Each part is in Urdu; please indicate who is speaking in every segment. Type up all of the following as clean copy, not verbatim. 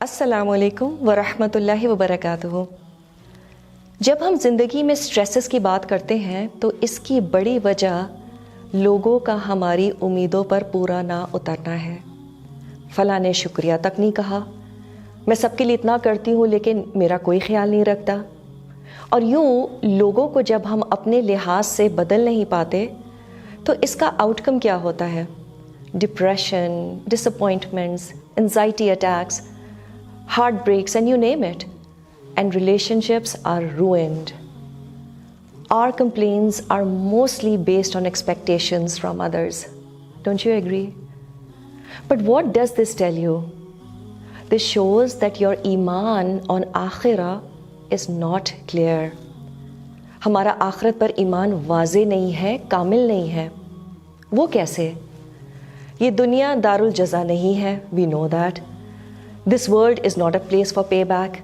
Speaker 1: السلام علیکم ورحمۃ اللہ وبرکاتہ۔ جب ہم زندگی میں سٹریسز کی بات کرتے ہیں تو اس کی بڑی وجہ لوگوں کا ہماری امیدوں پر پورا نہ اترنا ہے۔ فلاں نے شکریہ تک نہیں کہا، میں سب کے لیے اتنا کرتی ہوں لیکن میرا کوئی خیال نہیں رکھتا۔ اور یوں لوگوں کو جب ہم اپنے لحاظ سے بدل نہیں پاتے تو اس کا آؤٹ کم کیا ہوتا ہے؟ Depression, disappointments, anxiety attacks, heart breaks, and you name it. And relationships are ruined. Our complaints are mostly based on expectations from others. Don't you agree? But what does this tell you? This shows that your iman on akhirah is not clear. ہمارا آخرت پر ایمان واضح نہیں ہے، کامل نہیں ہے۔ وہ کیسے؟ یہ دنیا دار الجزا نہیں ہے، we know that. This world is not a place for payback.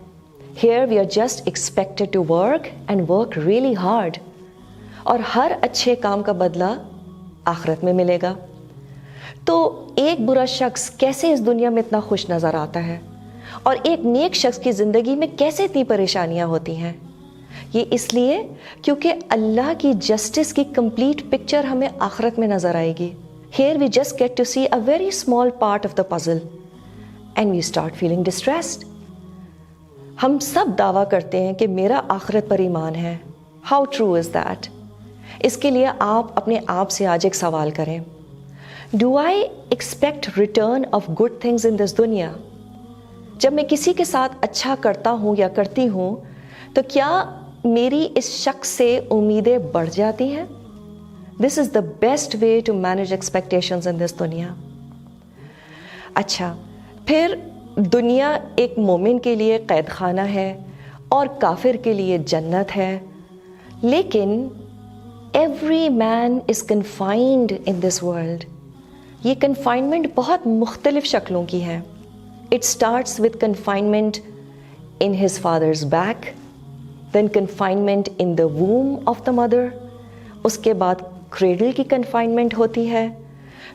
Speaker 1: Here we are just expected to work and work really hard. اور ہر اچھے کام کا بدلہ آخرت میں ملے گا۔ تو ایک برا شخص کیسے اس دنیا میں اتنا خوش نظر آتا ہے اور ایک نیک شخص کی زندگی میں کیسے اتنی پریشانیاں ہوتی ہیں؟ یہ اس لیے کیونکہ اللہ کی جسٹس کی کمپلیٹ پکچر ہمیں آخرت میں نظر آئے گی۔ Here we just get to see a very small part of the puzzle. And we start feeling distressed. ہم سب دعویٰ کرتے ہیں کہ میرا آخرت پر ایمان ہے۔ How true is that? اس کے لیے آپ اپنے آپ سے آج ایک سوال کریں۔ Do I expect return of good things in this دنیا؟ جب میں کسی کے ساتھ اچھا کرتا ہوں یا کرتی ہوں تو کیا میری اس شخص سے امیدیں بڑھ جاتی ہیں؟ This is the best way to manage expectations in this دنیا۔ اچھا، پھر دنیا ایک مومن کے لیے قید خانہ ہے اور کافر کے لیے جنت ہے، لیکن every man is confined in this world. یہ کنفائنمنٹ بہت مختلف شکلوں کی ہے۔ It starts with confinement in his father's back, then confinement in the womb of the mother, اس کے بعد کریڈل کی کنفائنمنٹ ہوتی ہے،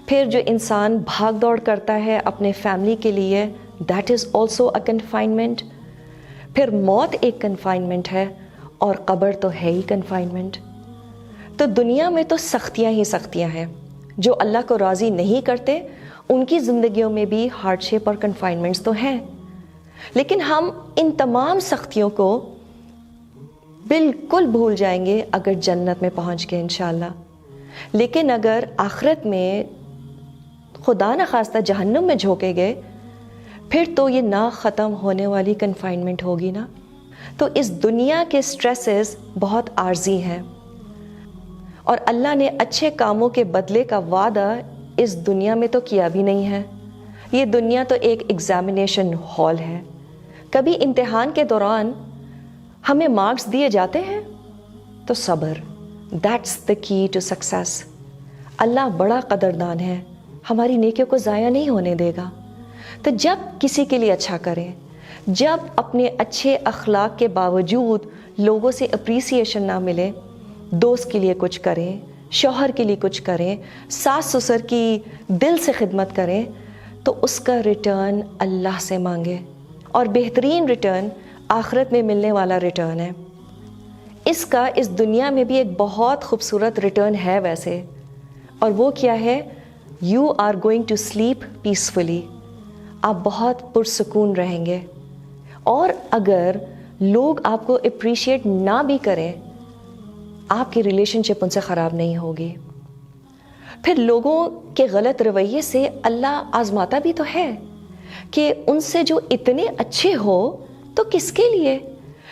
Speaker 1: پھر جو انسان بھاگ دوڑ کرتا ہے اپنے فیملی کے لیے، that is also a confinement, پھر موت ایک کنفائنمنٹ ہے اور قبر تو ہے ہی کنفائنمنٹ۔ تو دنیا میں تو سختیاں ہی سختیاں ہیں۔ جو اللہ کو راضی نہیں کرتے ان کی زندگیوں میں بھی ہارڈ شپ اور کنفائنمنٹس تو ہیں، لیکن ہم ان تمام سختیوں کو بالکل بھول جائیں گے اگر جنت میں پہنچ گئے انشاءاللہ۔ لیکن اگر آخرت میں خدا نخواستہ جہنم میں جھونکے گئے پھر تو یہ نہ ختم ہونے والی کنفائنمنٹ ہوگی نا۔ تو اس دنیا کے سٹریسز بہت عارضی ہیں اور اللہ نے اچھے کاموں کے بدلے کا وعدہ اس دنیا میں تو کیا بھی نہیں ہے۔ یہ دنیا تو ایک ایگزامینیشن ہال ہے۔ کبھی امتحان کے دوران ہمیں مارکس دیے جاتے ہیں تو صبر، دیٹس دا کی ٹو سکسیس۔ اللہ بڑا قدردان ہے، ہماری نیکیوں کو ضائع نہیں ہونے دے گا۔ تو جب کسی کے لیے اچھا کریں، جب اپنے اچھے اخلاق کے باوجود لوگوں سے اپریسیشن نہ ملے، دوست کے لیے کچھ کریں، شوہر کے لیے کچھ کریں، ساس سسر کی دل سے خدمت کریں، تو اس کا ریٹرن اللہ سے مانگے، اور بہترین ریٹرن آخرت میں ملنے والا ریٹرن ہے۔ اس کا اس دنیا میں بھی ایک بہت خوبصورت ریٹرن ہے ویسے، اور وہ کیا ہے؟ You are going to sleep peacefully. آپ بہت پرسکون رہیں گے، اور اگر لوگ آپ کو اپریشیٹ نہ بھی کریں آپ کی ریلیشن شپ ان سے خراب نہیں ہوگی۔ پھر لوگوں کے غلط رویے سے اللہ آزماتا بھی تو ہے کہ ان سے جو اتنے اچھے ہو تو کس کے لیے؟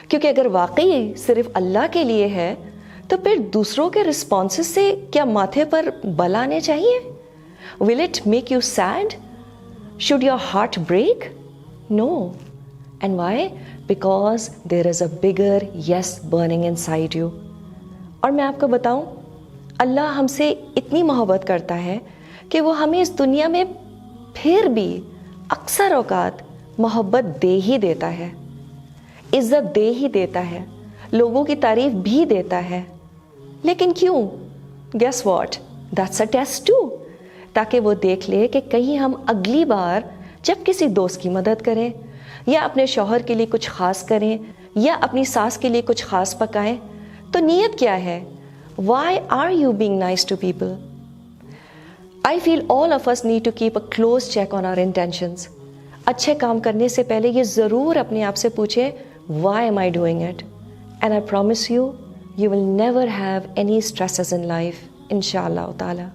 Speaker 1: کیونکہ اگر واقعی صرف اللہ کے لیے ہے تو پھر دوسروں کے رسپانسز سے کیا ماتھے پر بل آنے چاہیے؟ Will it make you sad? Should your heart break? No. And why? Because there is a bigger yes burning inside you. اور میں آپ کو بتاؤں، اللہ ہم سے اتنی محبت کرتا ہے کہ وہ ہمیں اس دنیا میں پھر بھی اکثر اوقات محبت دے ہی دیتا ہے، عزت دے ہی دیتا ہے، لوگوں کی تعریف بھی دیتا ہے۔ لیکن کیوں؟ Guess what? That's a test too. تاکہ وہ دیکھ لے کہ کہیں ہم اگلی بار جب کسی دوست کی مدد کریں، یا اپنے شوہر کے لیے کچھ خاص کریں یا اپنی ساس کے لیے کچھ خاص پکائیں تو نیت کیا ہے؟ Why are you being nice to people? I feel all of us need to keep a close check on our intentions. اچھے کام کرنے سے پہلے یہ ضرور اپنے آپ سے پوچھیں why am I doing it? And I promise you, you will never have any stresses in life, inshallah ta'ala.